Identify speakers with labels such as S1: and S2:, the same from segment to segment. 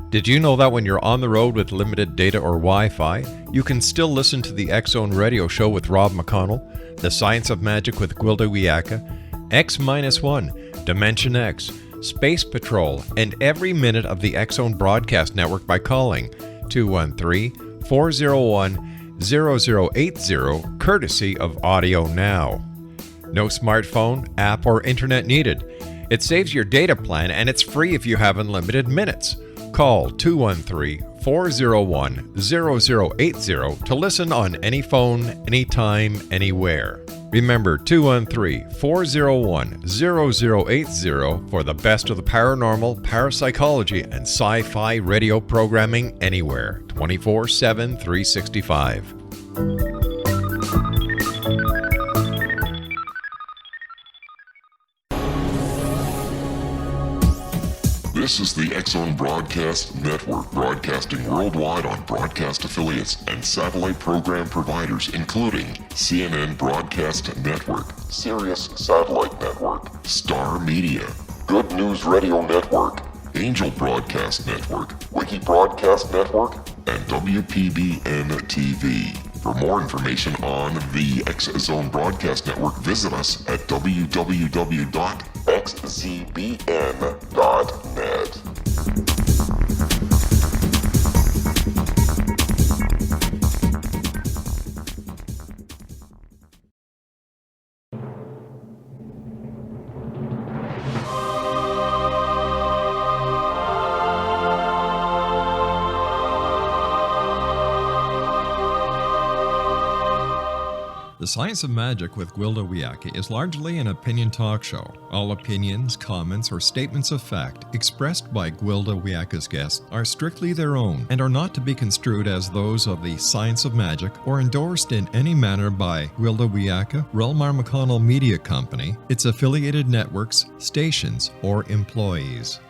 S1: Did you know that when you're on the road with limited data or Wi-Fi, you can still listen to the X-Zone Radio Show with Rob McConnell, The Science of Magic with Gwilda Wiyaka, X-1, Dimension X, Space Patrol, and every minute of the X-Zone Broadcast Network by calling 213-401-0080, courtesy of Audio Now. No smartphone, app, or internet needed. It saves your data plan and it's free if you have unlimited minutes. Call 213-401-0080 to listen on any phone, anytime, anywhere. Remember 213-401-0080 for the best of the paranormal, parapsychology, and sci-fi radio programming anywhere, 24/7, 365.
S2: This is the X-Zone Broadcast Network, broadcasting worldwide on broadcast affiliates and satellite program providers, including CNN Broadcast Network, Sirius Satellite Network, Star Media, Good News Radio Network, Angel Broadcast Network, Wiki Broadcast Network, and WPBN TV. For more information on the X-Zone Broadcast Network, visit us at www.xzbn.net.
S1: The Science of Magic with Gwilda Wiyaka is largely an opinion talk show. All opinions, comments, or statements of fact expressed by Gwilda Wiyaka's guests are strictly their own and are not to be construed as those of the Science of Magic or endorsed in any manner by Gwilda Wiyaka, Relmar McConnell Media Company, its affiliated networks, stations, or employees.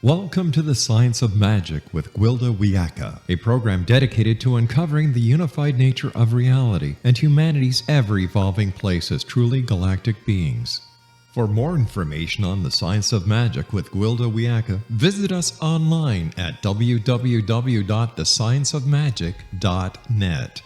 S1: Welcome to the Science of Magic with Gwilda Wiyaka, a program dedicated to uncovering the unified nature of reality and humanity's ever-evolving place as truly galactic beings. For more information on the Science of Magic with Gwilda Wiyaka, visit us online at www.thescienceofmagic.net.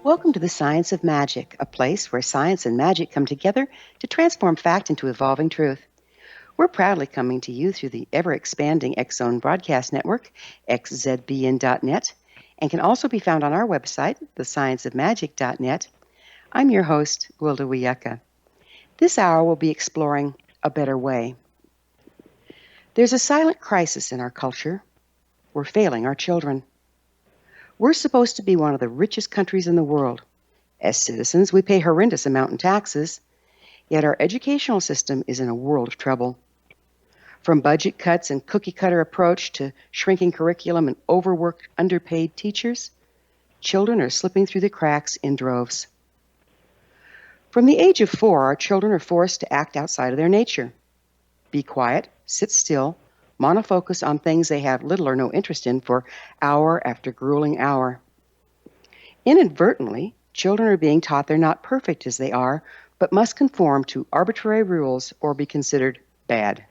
S3: Welcome to the Science of Magic, a place where science and magic come together to transform fact into evolving truth. We're proudly coming to you through the ever-expanding X-Zone Broadcast Network, xzbn.net, and can also be found on our website, thescienceofmagic.net. I'm your host, Gwilda Wiyaka. This hour we'll be exploring a better way. There's a silent crisis in our culture. We're failing our children. We're supposed to be one of the richest countries in the world. As citizens, we pay horrendous amount in taxes, yet our educational system is in a world of trouble. From budget cuts and cookie-cutter approach to shrinking curriculum and overworked, underpaid teachers, children are slipping through the cracks in droves. From the age of 4, our children are forced to act outside of their nature. Be quiet, sit still, monofocus on things they have little or no interest in for hour after grueling hour. Inadvertently, children are being taught they're not perfect as they are, but must conform to arbitrary rules or be considered bad.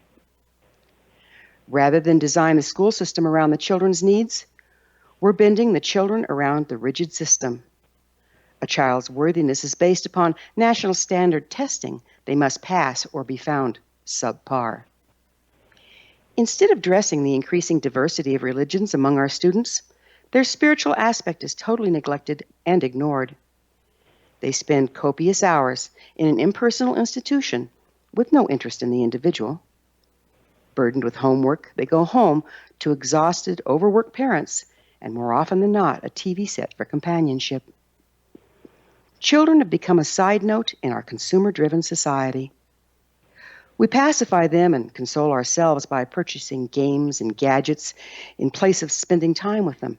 S3: Rather than design the school system around the children's needs, we're bending the children around the rigid system. A child's worthiness is based upon national standard testing. They must pass or be found subpar. Instead of addressing the increasing diversity of religions among our students, their spiritual aspect is totally neglected and ignored. They spend copious hours in an impersonal institution with no interest in the individual. Burdened with homework, they go home to exhausted, overworked parents, and more often than not, a TV set for companionship. Children have become a side note in our consumer-driven society. We pacify them and console ourselves by purchasing games and gadgets in place of spending time with them.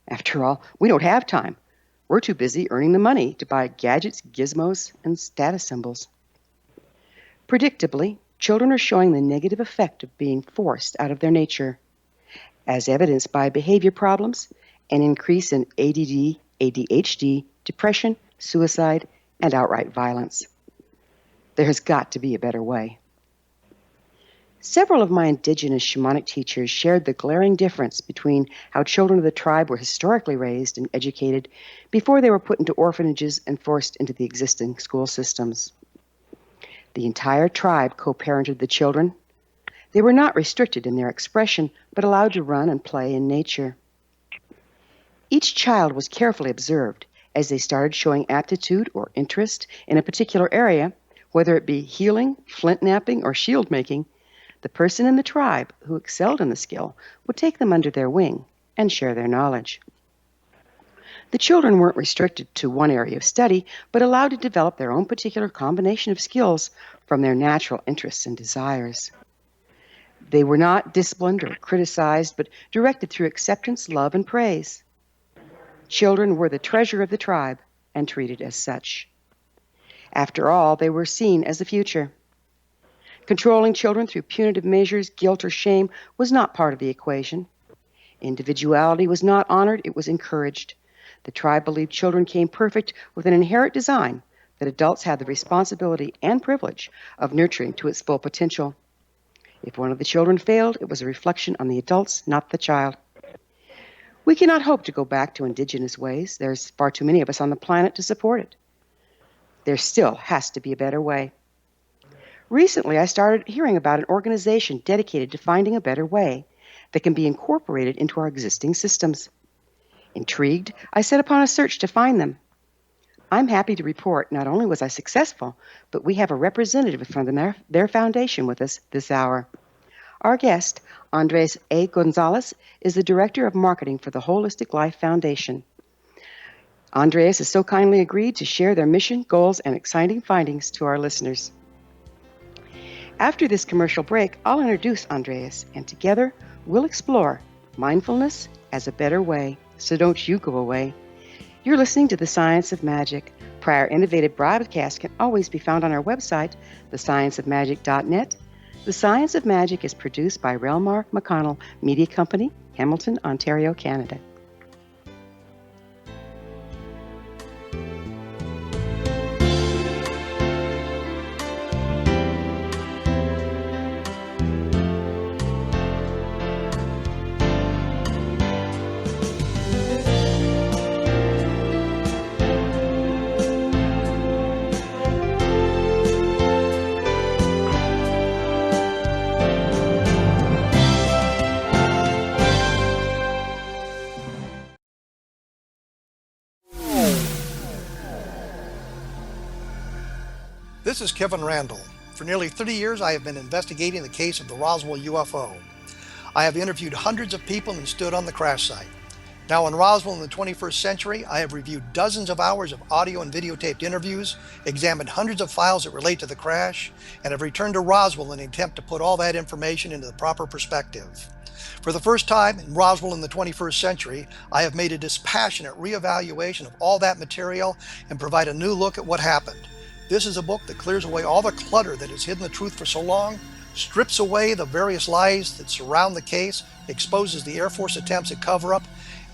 S3: After all, we don't have time. We're too busy earning the money to buy gadgets, gizmos, and status symbols. Predictably, children are showing the negative effect of being forced out of their nature, as evidenced by behavior problems, an increase in ADD, ADHD, depression, suicide, and outright violence. There has got to be a better way. Several of my indigenous shamanic teachers shared the glaring difference between how children of the tribe were historically raised and educated before they were put into orphanages and forced into the existing school systems. The entire tribe co-parented the children. They were not restricted in their expression, but allowed to run and play in nature. Each child was carefully observed as they started showing aptitude or interest in a particular area, whether it be healing, flint knapping, or shield making. The person in the tribe who excelled in the skill would take them under their wing and share their knowledge. The children weren't restricted to one area of study, but allowed to develop their own particular combination of skills from their natural interests and desires. They were not disciplined or criticized, but directed through acceptance, love, and praise. Children were the treasure of the tribe and treated as such. After all, they were seen as the future. Controlling children through punitive measures, guilt, or shame was not part of the equation. Individuality was not honored, it was encouraged. The tribe believed children came perfect with an inherent design that adults had the responsibility and privilege of nurturing to its full potential. If one of the children failed, it was a reflection on the adults, not the child. We cannot hope to go back to indigenous ways. There's far too many of us on the planet to support it. There still has to be a better way. Recently, I started hearing about an organization dedicated to finding a better way that can be incorporated into our existing systems. Intrigued, I set upon a search to find them. I'm happy to report not only was I successful, but we have a representative from their foundation with us this hour. Our guest, Andres A. Gonzalez, is the Director of Marketing for the Holistic Life Foundation. Andres has so kindly agreed to share their mission, goals, and exciting findings to our listeners. After this commercial break, I'll introduce Andres, and together we'll explore mindfulness as a better way. So don't you go away. You're listening to The Science of Magic. Prior innovative broadcasts can always be found on our website, thescienceofmagic.net. The Science of Magic is produced by Relmar McConnell Media Company, Hamilton, Ontario, Canada.
S4: This is Kevin Randall. For nearly 30 years, I have been investigating the case of the Roswell UFO. I have interviewed hundreds of people and stood on the crash site. Now in Roswell in the 21st century, I have reviewed dozens of hours of audio and videotaped interviews, examined hundreds of files that relate to the crash, and have returned to Roswell in an attempt to put all that information into the proper perspective. For the first time in Roswell in the 21st century, I have made a dispassionate reevaluation of all that material and provide a new look at what happened. This is a book that clears away all the clutter that has hidden the truth for so long, strips away the various lies that surround the case, exposes the Air Force attempts at cover-up,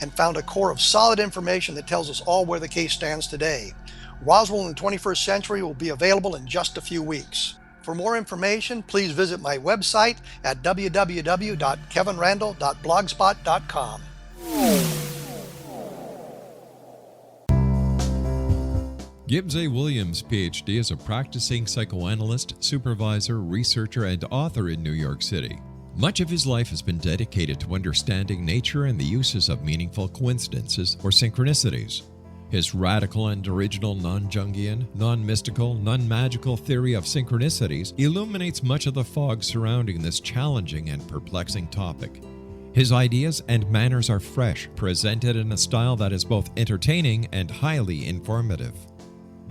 S4: and found a core of solid information that tells us all where the case stands today. Roswell in the 21st century will be available in just a few weeks. For more information, please visit my website at www.kevinrandall.blogspot.com.
S1: Gibbs A. Williams, Ph.D., is a practicing psychoanalyst, supervisor, researcher, and author in New York City. Much of his life has been dedicated to understanding nature and the uses of meaningful coincidences or synchronicities. His radical and original non-Jungian, non-mystical, non-magical theory of synchronicities illuminates much of the fog surrounding this challenging and perplexing topic. His ideas and manners are fresh, presented in a style that is both entertaining and highly informative.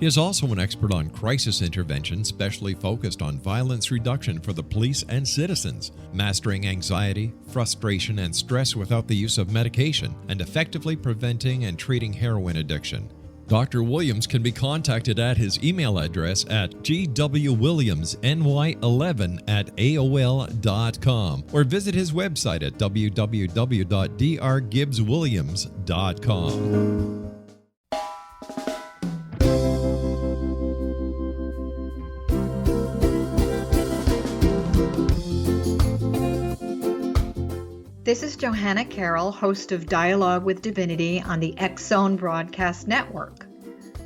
S1: He is also an expert on crisis intervention, specially focused on violence reduction for the police and citizens, mastering anxiety, frustration, and stress without the use of medication, and effectively preventing and treating heroin addiction. Dr. Williams can be contacted at his email address at gwwilliamsny11@aol.com or visit his website at www.drgibbswilliams.com.
S5: This is Johanna Carroll, host of Dialogue with Divinity on the X-Zone Broadcast Network.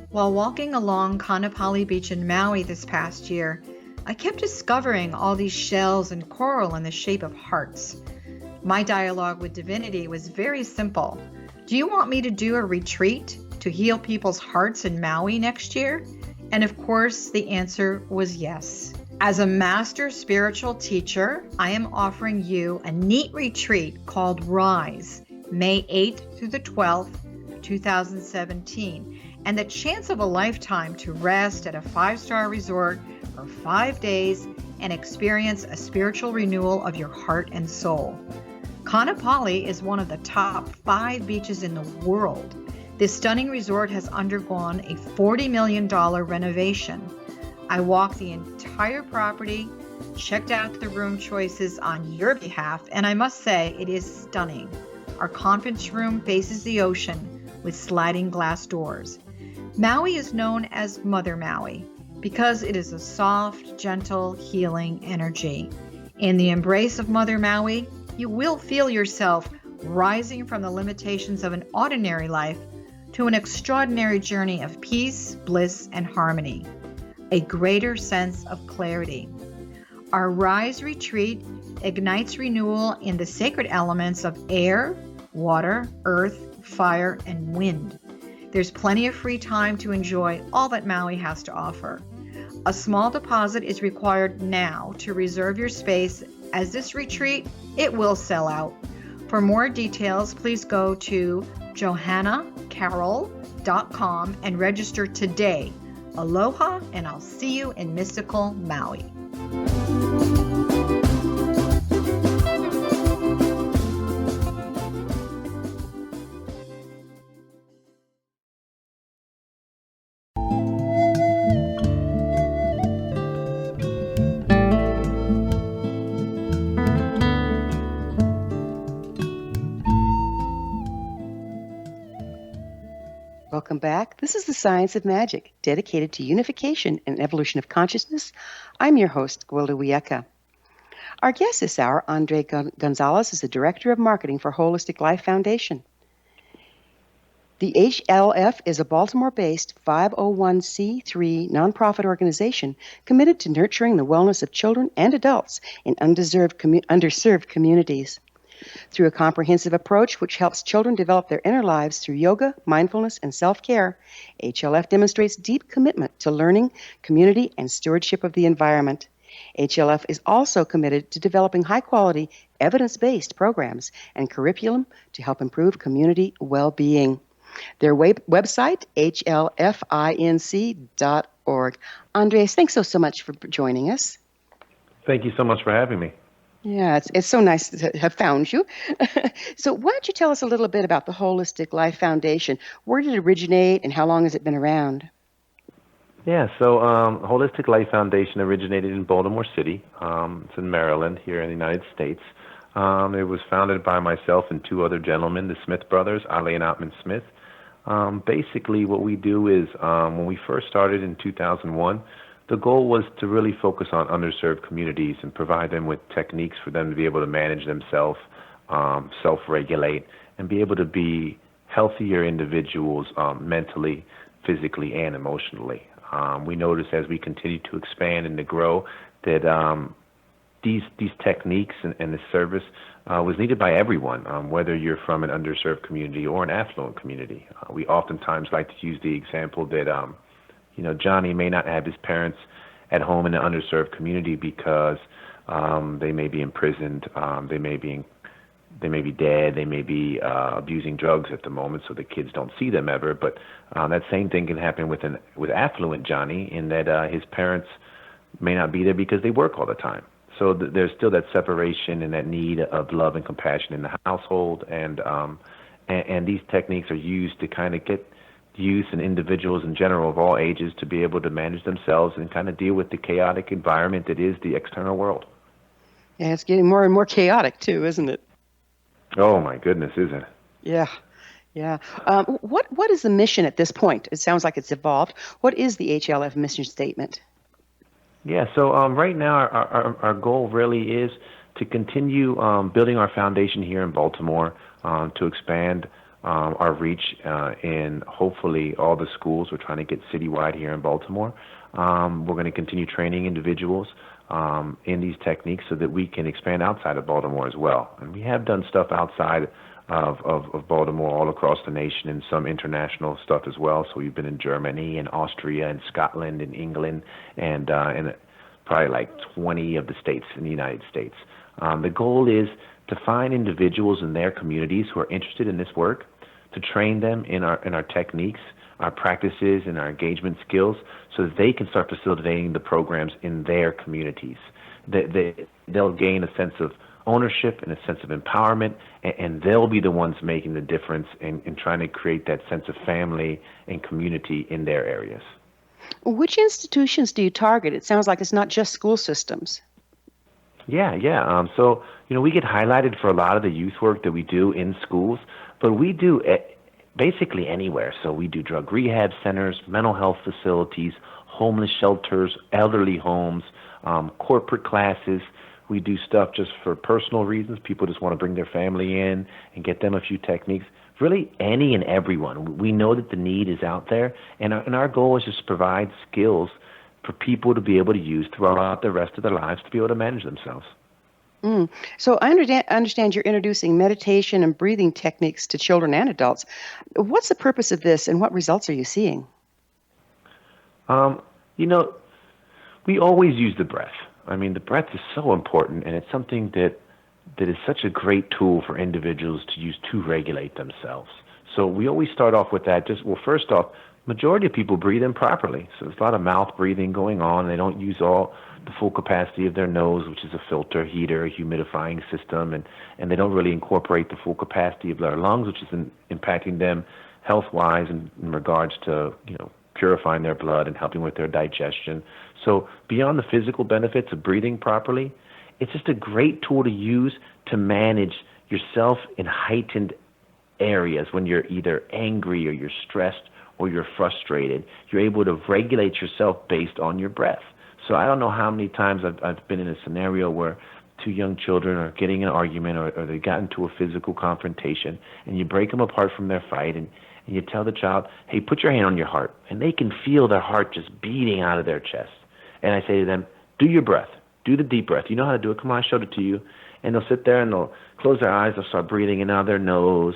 S5: While walking along Kaanapali Beach in Maui this past year, I kept discovering all these shells and coral in the shape of hearts. My dialogue with Divinity was very simple. Do you want me to do a retreat to heal people's hearts in Maui next year? And of course, the answer was yes. As a master spiritual teacher, I am offering you a neat retreat called Rise, May 8th through the 12th, 2017, and the chance of a lifetime to rest at a 5-star resort for 5 days and experience a spiritual renewal of your heart and soul. Kaanapali is one of the top 5 beaches in the world. This stunning resort has undergone a $40 million renovation. I walked the entire property, checked out the room choices on your behalf, and I must say it is stunning. Our conference room faces the ocean with sliding glass doors. Maui is known as Mother Maui because it is a soft, gentle, healing energy. In the embrace of Mother Maui, you will feel yourself rising from the limitations of an ordinary life to an extraordinary journey of peace, bliss, and harmony. A greater sense of clarity. Our Rise Retreat ignites renewal in the sacred elements of air, water, earth, fire, and wind. There's plenty of free time to enjoy all that Maui has to offer. A small deposit is required now to reserve your space, as this retreat, it will sell out. For more details, please go to johannacarroll.com and register today. Aloha, and I'll see you in mystical Maui.
S3: Welcome back. This is the Science of Magic, dedicated to unification and evolution of consciousness. I'm your host, Gwilda Wiyaka. Our guest this hour, Andres Gonzalez, is the Director of Marketing for Holistic Life Foundation. The HLF is a Baltimore-based 501c3 nonprofit organization committed to nurturing the wellness of children and adults in underserved communities. Through a comprehensive approach which helps children develop their inner lives through yoga, mindfulness, and self-care, HLF demonstrates deep commitment to learning, community, and stewardship of the environment. HLF is also committed to developing high-quality, evidence-based programs and curriculum to help improve community well-being. Their website, hlfinc.org. Andres, thanks so much for joining us.
S6: Thank you so much for having me.
S3: Yeah, it's so nice to have found you. So why don't you tell us a little bit about the Holistic Life Foundation? Where did it originate and how long has it been around?
S6: Yeah, so Holistic Life Foundation originated in Baltimore City. It's in Maryland, here in the United States. It was founded by myself and 2 other gentlemen, the Smith brothers, Ali and Atman Smith. Basically, what we do is, when we first started in 2001, the goal was to really focus on underserved communities and provide them with techniques for them to be able to manage themselves, self-regulate, and be able to be healthier individuals mentally, physically, and emotionally. We noticed as we continue to expand and to grow that these techniques and this service was needed by everyone, whether you're from an underserved community or an affluent community. We oftentimes like to use the example that Johnny may not have his parents at home in an underserved community because they may be imprisoned, they may be dead, they may be abusing drugs at the moment, so the kids don't see them ever. But that same thing can happen with affluent Johnny, in that his parents may not be there because they work all the time. So there's still that separation and that need of love and compassion in the household, and these techniques are used to kind of get youth and individuals in general of all ages to be able to manage themselves and kind of deal with the chaotic environment that is the external world.
S3: Yeah, it's getting more and more chaotic too, isn't it?
S6: Oh my goodness, isn't it?
S3: Yeah. Yeah. What is the mission at this point? It sounds like it's evolved. What is the HLF mission statement?
S6: Yeah, so right now our goal really is to continue building our foundation here in Baltimore, to expand our reach in hopefully all the schools. We're trying to get citywide here in Baltimore. We're going to continue training individuals in these techniques so that we can expand outside of Baltimore as well. And we have done stuff outside of Baltimore all across the nation and some international stuff as well. So we've been in Germany and Austria and Scotland and England and probably like 20 of the states in the United States. The goal is to find individuals in their communities who are interested in this work, to train them in our techniques, our practices, and our engagement skills so that they can start facilitating the programs in their communities. They'll gain a sense of ownership and a sense of empowerment, and they'll be the ones making the difference in trying to create that sense of family and community in their areas.
S3: Which institutions do you target? It sounds like it's not just school systems.
S6: Yeah. So, we get highlighted for a lot of the youth work that we do in schools, but we do basically anywhere. So we do drug rehab centers, mental health facilities, homeless shelters, elderly homes, corporate classes. We do stuff just for personal reasons. People just want to bring their family in and get them a few techniques. Really, any and everyone. We know that the need is out there, and our goal is just to provide skills for people to be able to use throughout the rest of their lives to be able to manage themselves.
S3: So I understand you're introducing meditation and breathing techniques to children and adults. What's the purpose of this, and what results are you seeing?
S6: We always use the breath. I mean, the breath is so important, and it's something that is such a great tool for individuals to use to regulate themselves. So we always start off with that. First off, majority of people breathe improperly. So there's a lot of mouth breathing going on. They don't use all the full capacity of their nose, which is a filter, heater, humidifying system, and they don't really incorporate the full capacity of their lungs, which is impacting them health-wise in regards to, purifying their blood and helping with their digestion. So beyond the physical benefits of breathing properly, it's just a great tool to use to manage yourself in heightened areas when you're either angry or you're stressed or you're frustrated. You're able to regulate yourself based on your breath. So I don't know how many times I've been in a scenario where two young children are getting in an argument or they got into a physical confrontation, and you break them apart from their fight, and you tell the child, hey, put your hand on your heart, and they can feel their heart just beating out of their chest. And I say to them, do your breath. Do the deep breath. You know how to do it. Come on, I showed it to you. And they'll sit there and they'll close their eyes. They'll start breathing in out of their nose.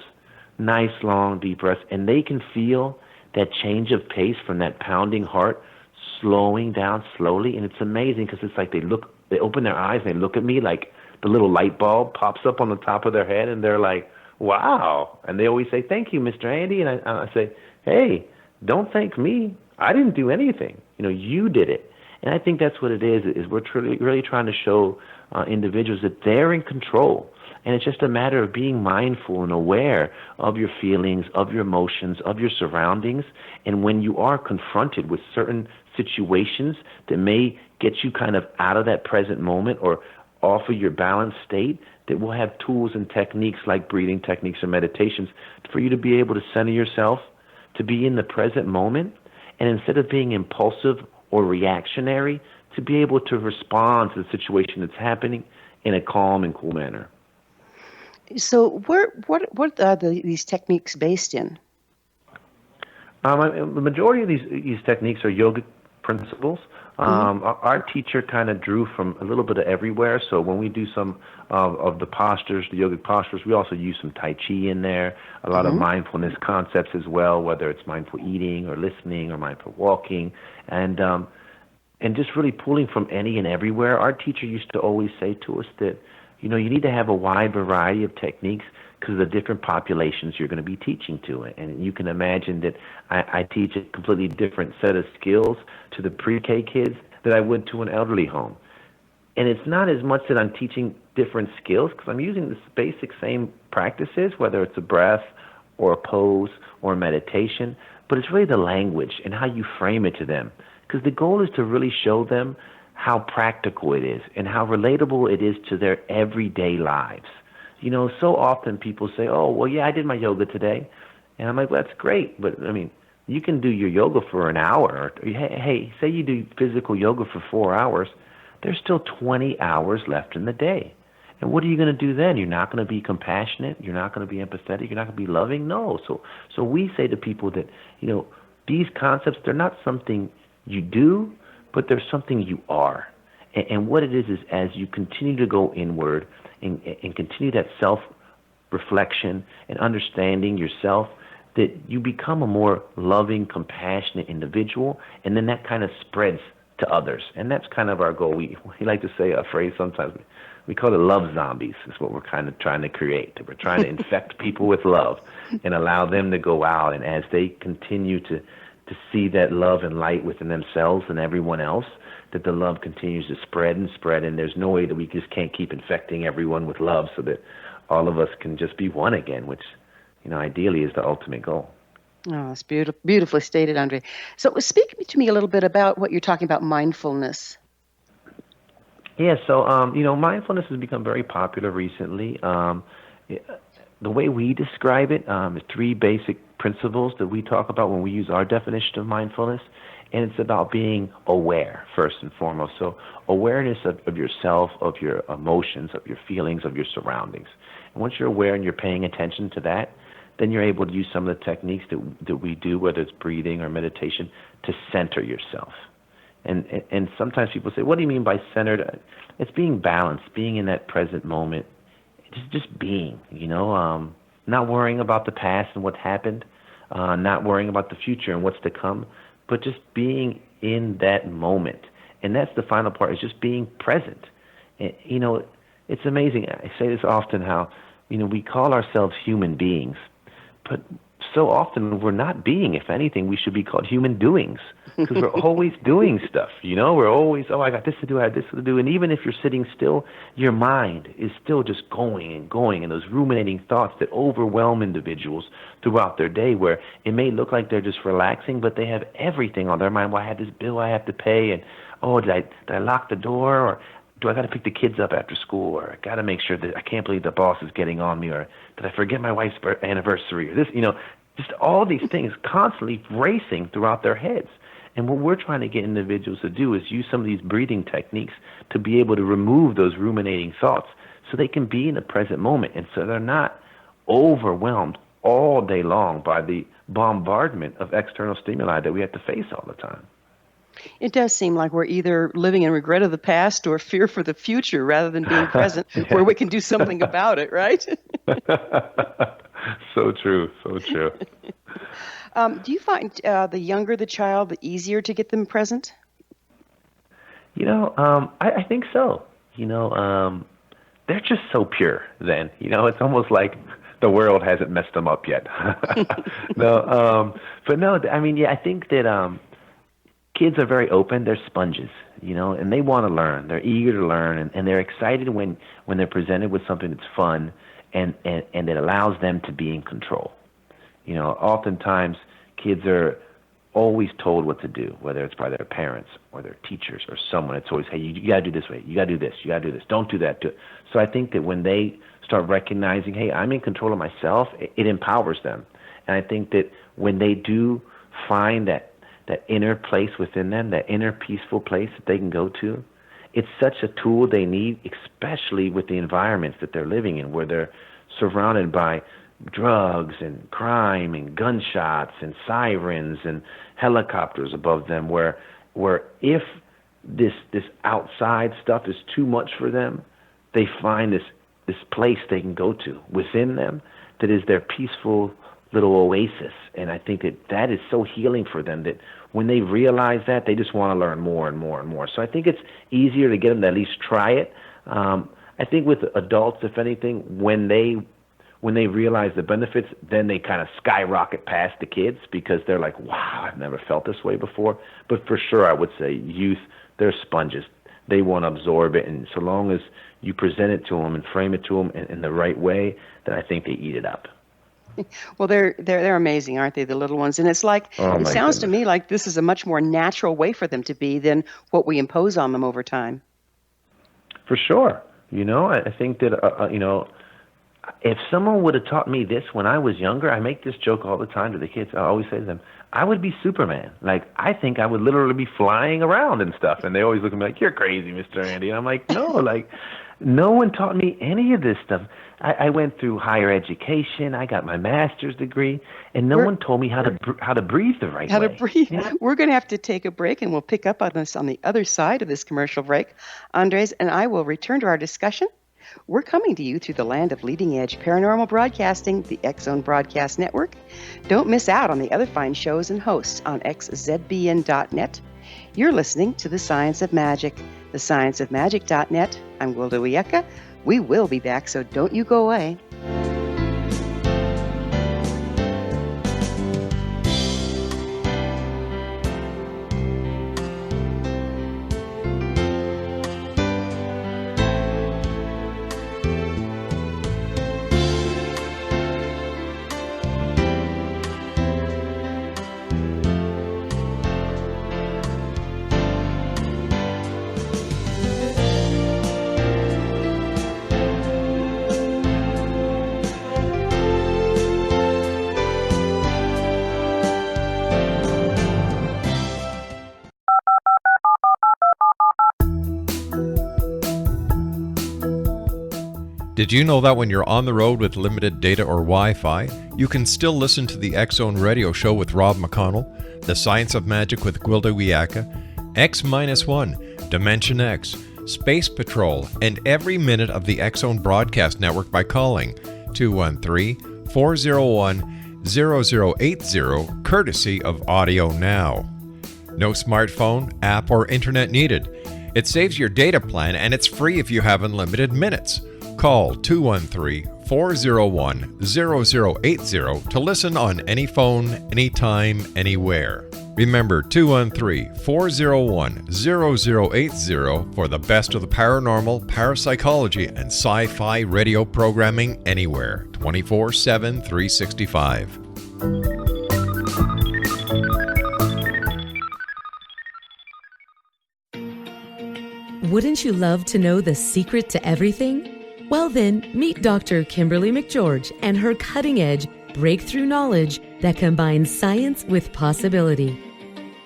S6: Nice, long, deep breaths. And they can feel that change of pace from that pounding heart slowing down slowly. And it's amazing because it's like they open their eyes and they look at me like the little light bulb pops up on the top of their head. And they're like, wow. And they always say, thank you, Mr. Andy. And I say, hey, don't thank me. I didn't do anything. You did it. And I think that's what it is we're really trying to show individuals that they're in control. And it's just a matter of being mindful and aware of your feelings, of your emotions, of your surroundings. And when you are confronted with certain situations that may get you kind of out of that present moment or off of your balanced state, that we'll have tools and techniques like breathing techniques or meditations for you to be able to center yourself, to be in the present moment, and instead of being impulsive or reactionary, to be able to respond to the situation that's happening in a calm and cool manner.
S3: So what are these techniques based in?
S6: The majority of these techniques are yogic principles. Our teacher kind of drew from a little bit of everywhere. So when we do some of the postures, the yogic postures, we also use some Tai Chi in there, a lot of mindfulness concepts as well, whether it's mindful eating or listening or mindful walking, and just really pulling from any and everywhere. Our teacher used to always say to us that, you need to have a wide variety of techniques because of the different populations you're going to be teaching to. And you can imagine that I teach a completely different set of skills to the pre-K kids that I would to an elderly home. And it's not as much that I'm teaching different skills because I'm using the basic same practices, whether it's a breath or a pose or meditation, but it's really the language and how you frame it to them. Because the goal is to really show them how practical it is and how relatable it is to their everyday lives. You know, so often people say, oh, well, yeah, I did my yoga today. And I'm like, well, that's great. But, I mean, you can do your yoga for an hour. Hey, say you do physical yoga for 4 hours. There's still 20 hours left in the day. And what are you going to do then? You're not going to be compassionate. You're not going to be empathetic. You're not going to be loving. No. So we say to people that, you know, these concepts, they're not something you do, but they're something you are. And what it is as you continue to go inward and continue that self-reflection and understanding yourself, that you become a more loving, compassionate individual, and then that kind of spreads to others. And that's kind of our goal. We like to say a phrase sometimes. We call it love zombies. Is what we're kind of trying to create. We're trying to infect people with love and allow them to go out. And as they continue to see that love and light within themselves and everyone else, that the love continues to spread and spread. And there's no way that we just can't keep infecting everyone with love so that all of us can just be one again, which, you know, ideally is the ultimate goal.
S3: Oh, it's beautifully stated, Andre. So speak to me a little bit about what you're talking about, mindfulness.
S6: Yeah, so, you know, mindfulness has become very popular recently. The way we describe it, is 3 basic principles that we talk about when we use our definition of mindfulness, and it's about being aware, first and foremost. So awareness of yourself, of your emotions, of your feelings, of your surroundings. And once you're aware and you're paying attention to that, then you're able to use some of the techniques that we do, whether it's breathing or meditation, to center yourself. And sometimes people say, what do you mean by centered? It's being balanced, being in that present moment, just being, you know, not worrying about the past and what's happened, not worrying about the future and what's to come, but just being in that moment. And that's the final part, is just being present. And, you know, it's amazing. I say this often, how, you know, we call ourselves human beings, but so often we're not being. If anything, we should be called human doings, because we're always doing stuff. You know, we're always, oh, I got this to do, I have this to do. And even if you're sitting still, your mind is still just going and going, and those ruminating thoughts that overwhelm individuals throughout their day, where it may look like they're just relaxing, but they have everything on their mind. Well, I have this bill I have to pay, and oh, did I lock the door, or do I got to pick the kids up after school, or I got to make sure that I can't believe the boss is getting on me, or did I forget my wife's anniversary, or this, you know, just all these things constantly racing throughout their heads. And what we're trying to get individuals to do is use some of these breathing techniques to be able to remove those ruminating thoughts so they can be in the present moment, and so they're not overwhelmed all day long by the bombardment of external stimuli that we have to face all the time.
S3: It does seem like we're either living in regret of the past or fear for the future, rather than being present where we can do something about it, right?
S6: So true, so true.
S3: Do you find the younger the child, the easier to get them present?
S6: You know, I think so. You know, they're just so pure then. You know, it's almost like the world hasn't messed them up yet. No, but no, I mean, yeah, I think that kids are very open. They're sponges, you know, and they want to learn. They're eager to learn, and they're excited when they're presented with something that's fun and it allows them to be in control. You know, oftentimes kids are always told what to do, whether it's by their parents or their teachers or someone. It's always, hey, you got to do this way. You got to do this. You got to do this. Don't do that. So I think that when they start recognizing, hey, I'm in control of myself, it empowers them. And I think that when they do find that inner place within them, that inner peaceful place that they can go to, it's such a tool they need, especially with the environments that they're living in, where they're surrounded by drugs and crime and gunshots and sirens and helicopters above them, where if this outside stuff is too much for them, they find this place they can go to within them that is their peaceful little oasis. And I think that is so healing for them, that when they realize that, they just want to learn more and more and more. So I think it's easier to get them to at least try it. I think with adults, if anything, when they realize the benefits, then they kind of skyrocket past the kids, because they're like, wow, I've never felt this way before. But for sure, I would say youth, they're sponges. They want to absorb it, and so long as you present it to them and frame it to them in the right way, then I think they eat it up.
S3: Well, they're amazing, aren't they, the little ones? And it's like,
S6: Oh
S3: it
S6: my
S3: sounds to
S6: goodness.
S3: me like this is a much more natural way for them to be than what we impose on them over time.
S6: For sure. I think that, if someone would have taught me this when I was younger, I make this joke all the time to the kids. I always say to them, I would be Superman. Like, I think I would literally be flying around and stuff. And they always look at me like, you're crazy, Mr. Andy. And I'm like, no, like, no one taught me any of this stuff. I went through higher education. I got my master's degree, and no one told me how to breathe the right way.
S3: How to breathe.
S6: Yeah.
S3: We're going to have to take a break, and we'll pick up on this on the other side of this commercial break. Andres and I will return to our discussion. We're coming to you through the land of leading-edge paranormal broadcasting, the X-Zone Broadcast Network. Don't miss out on the other fine shows and hosts on xzbn.net. You're listening to The Science of Magic, thescienceofmagic.net. I'm Gwilda Wiyaka. We will be back, so don't you go away.
S1: Did you know that when you're on the road with limited data or Wi-Fi, you can still listen to the X-Zone Radio Show with Rob McConnell, The Science of Magic with Gwilda Wiyaka, X-1, Dimension X, Space Patrol, and every minute of the X-Zone Broadcast Network by calling 213-401-0080, courtesy of Audio Now. No smartphone, app, or internet needed. It saves your data plan, and it's free if you have unlimited minutes. Call 213-401-0080 to listen on any phone, anytime, anywhere. Remember 213-401-0080 for the best of the paranormal, parapsychology, and sci-fi radio programming anywhere, 24/7, 365.
S7: Wouldn't you love to know the secret to everything? Well then, meet Dr. Kimberly McGeorge and her cutting-edge breakthrough knowledge that combines science with possibility.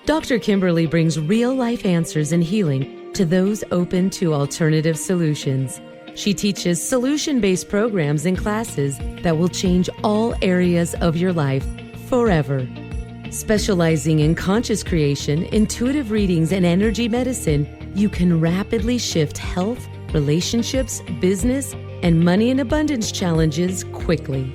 S7: Dr. Kimberly brings real-life answers and healing to those open to alternative solutions. She teaches solution-based programs and classes that will change all areas of your life forever. Specializing in conscious creation, intuitive readings, and energy medicine, you can rapidly shift health, relationships, business, and money and abundance challenges quickly.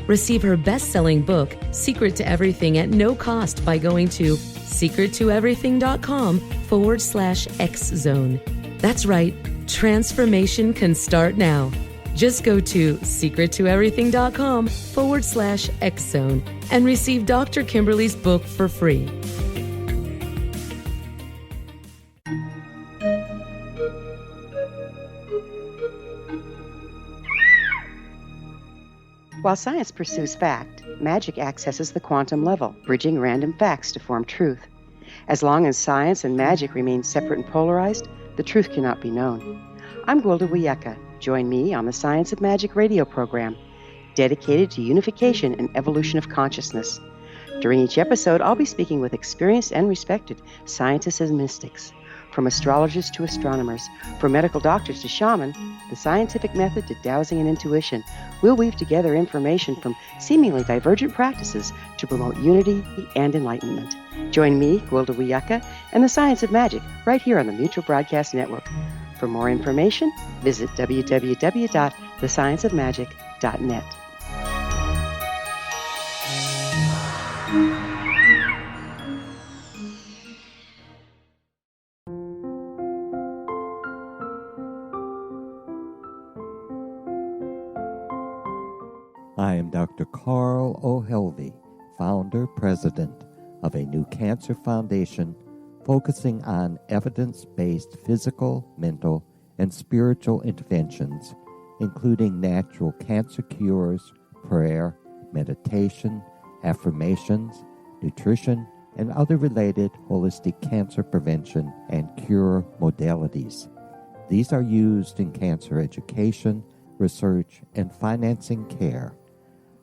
S7: Receive her best-selling book, Secret to Everything, at no cost by going to secrettoeverything.com/X-Zone. That's right, transformation can start now. Just go to secrettoeverything.com/X-Zone and receive Dr. Kimberly's book for free.
S3: While science pursues fact, magic accesses the quantum level, bridging random facts to form truth. As long as science and magic remain separate and polarized, the truth cannot be known. I'm Gwilda Wiyaka. Join me on the Science of Magic radio program, dedicated to unification and evolution of consciousness. During each episode, I'll be speaking with experienced and respected scientists and mystics. From astrologers to astronomers, from medical doctors to shaman, the scientific method to dowsing and intuition, we'll weave together information from seemingly divergent practices to promote unity and enlightenment. Join me, Gwilda Wiyaka, and the Science of Magic right here on the Mutual Broadcast Network. For more information, visit www.thescienceofmagic.net.
S8: I am Dr. Carl O'Helvey, founder, president of a new cancer foundation focusing on evidence-based physical, mental, and spiritual interventions, including natural cancer cures, prayer, meditation, affirmations, nutrition, and other related holistic cancer prevention and cure modalities. These are used in cancer education, research, and financing care.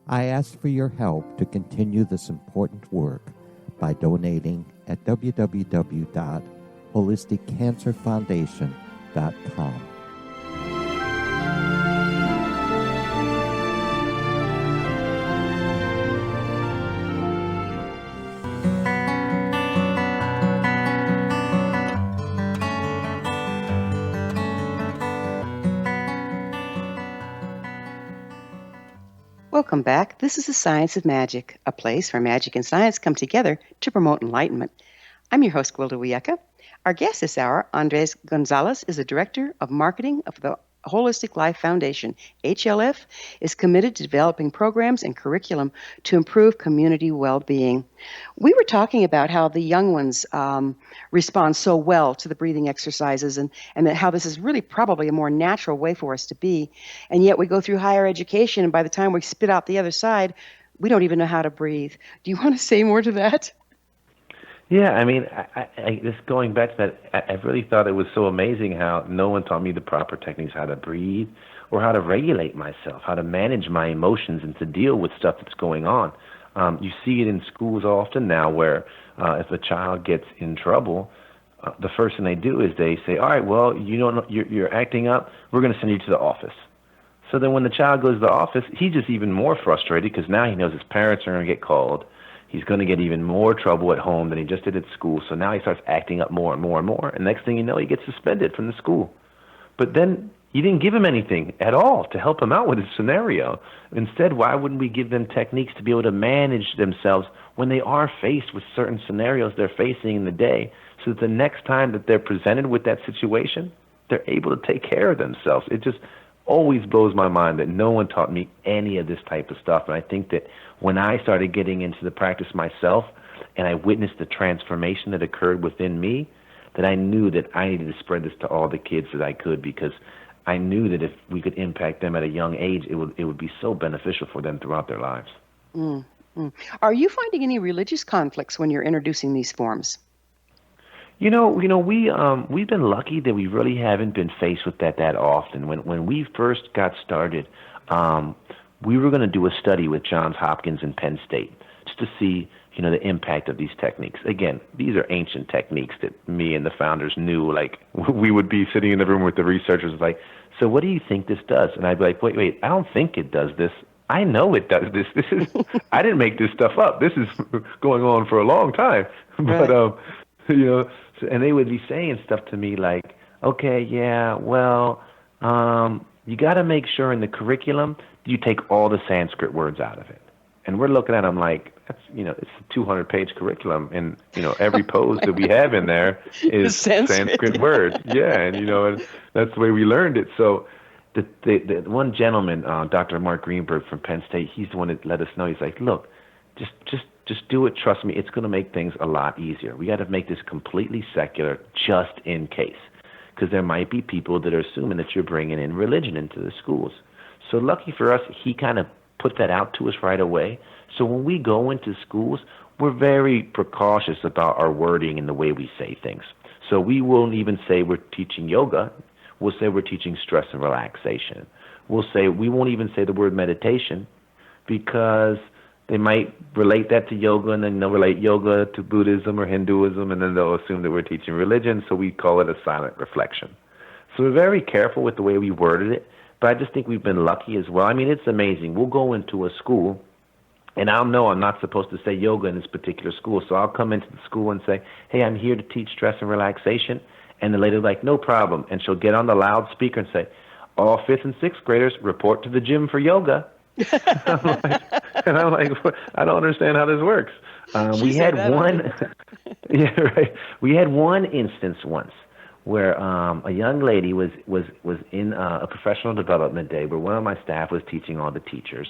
S8: I ask for your help to continue this important work by donating at www.holisticcancerfoundation.com.
S3: Welcome back. This is the Science of Magic, a place where magic and science come together to promote enlightenment. I'm your host, Gwilda Wiyaka. Our guest this hour, Andres Gonzalez, is the Director of Marketing of the Holistic Life Foundation. HLF is committed to developing programs and curriculum to improve community well-being. We were talking about how the young ones respond so well to the breathing exercises and that how this is really probably a more natural way for us to be. And yet we go through higher education, and by the time we spit out the other side, we don't even know how to breathe. Do you want to say more to that?
S6: Yeah, I mean, I just going back to that, I really thought it was so amazing how no one taught me the proper techniques, how to breathe or how to regulate myself, how to manage my emotions and to deal with stuff that's going on. You see it in schools often now where if a child gets in trouble, the first thing they do is they say, all right, well, you're acting up, we're going to send you to the office. So then when the child goes to the office, he's just even more frustrated because now he knows his parents are going to get called. He's going to get even more trouble at home than he just did at school. So now he starts acting up more and more and more. And next thing you know, he gets suspended from the school. But then you didn't give him anything at all to help him out with his scenario. Instead, why wouldn't we give them techniques to be able to manage themselves when they are faced with certain scenarios they're facing in the day, so that the next time that they're presented with that situation, they're able to take care of themselves? It just always blows my mind that no one taught me any of this type of stuff. And I think that when I started getting into the practice myself and I witnessed the transformation that occurred within me, that I knew that I needed to spread this to all the kids that I could, because I knew that if we could impact them at a young age, it would be so beneficial for them throughout their lives.
S3: Mm-hmm. Are you finding any religious conflicts when you're introducing these forms?
S6: We've been lucky that we really haven't been faced with that often. When we first got started, we were going to do a study with Johns Hopkins and Penn State just to see, the impact of these techniques. Again, these are ancient techniques that me and the founders knew. Like, we would be sitting in the room with the researchers like, so what do you think this does? And I'd be like, wait, I don't think it does this. I know it does this. This is, I didn't make this stuff up. This is going on for a long time. Right. But, and they would be saying stuff to me like, okay, yeah, well, you got to make sure in the curriculum you take all the Sanskrit words out of it. And we're looking at them like, that's, it's a 200-page curriculum, and, every pose that we have in there is Sanskrit words. Yeah, and, that's the way we learned it. So the one gentleman, Dr. Mark Greenberg from Penn State, he's the one that let us know. He's like, look, just do it. Trust me, it's going to make things a lot easier. We got to make this completely secular just in case, because there might be people that are assuming that you're bringing in religion into the schools. So lucky for us, he kind of put that out to us right away. So when we go into schools, we're very precautious about our wording and the way we say things. So we won't even say we're teaching yoga. We'll say we're teaching stress and relaxation. We won't even say the word meditation, because they might relate that to yoga, and then they'll relate yoga to Buddhism or Hinduism, and then they'll assume that we're teaching religion, so we call it a silent reflection. So we're very careful with the way we worded it, but I just think we've been lucky as well. I mean, it's amazing. We'll go into a school, and I'll know I'm not supposed to say yoga in this particular school, so I'll come into the school and say, hey, I'm here to teach stress and relaxation, and the lady's like, no problem, and she'll get on the loudspeaker and say, all 5th and 6th graders report to the gym for yoga. I'm like, I don't understand how this works. We had one, yeah, right. We had one instance once where a young lady was in a professional development day where one of my staff was teaching all the teachers,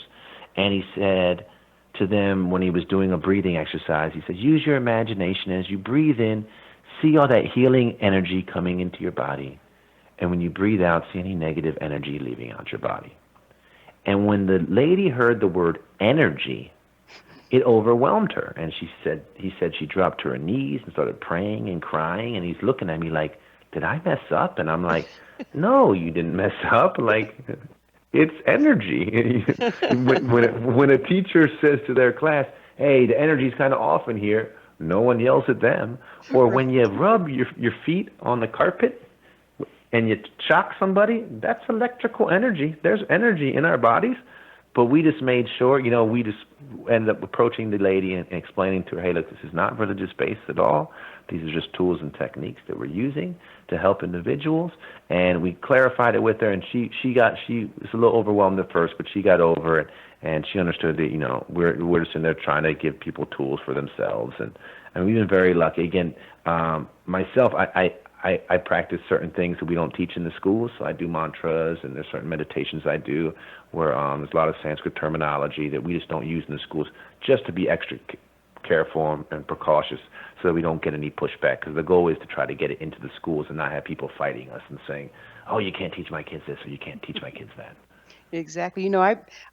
S6: and he said to them when he was doing a breathing exercise, he said, use your imagination as you breathe in, see all that healing energy coming into your body, and when you breathe out, see any negative energy leaving out your body. And when the lady heard the word energy, it overwhelmed her. And he said she dropped to her knees and started praying and crying. And he's looking at me like, did I mess up? And I'm like, no, you didn't mess up. Like, it's energy. when a teacher says to their class, hey, the energy's kind of off in here, no one yells at them. Or when you rub your feet on the carpet and you shock somebody, that's electrical energy. There's energy in our bodies. But we just made sure, we just ended up approaching the lady and explaining to her, hey, look, this is not religious-based at all. These are just tools and techniques that we're using to help individuals. And we clarified it with her, and she was a little overwhelmed at first, but she got over it, and she understood that, we're just in there trying to give people tools for themselves. And we've been very lucky. Again, myself, I practice certain things that we don't teach in the schools. So I do mantras, and there's certain meditations I do where there's a lot of Sanskrit terminology that we just don't use in the schools, just to be extra careful and precautious so that we don't get any pushback. Because the goal is to try to get it into the schools and not have people fighting us and saying, oh, you can't teach my kids this or you can't teach my kids that.
S3: Exactly.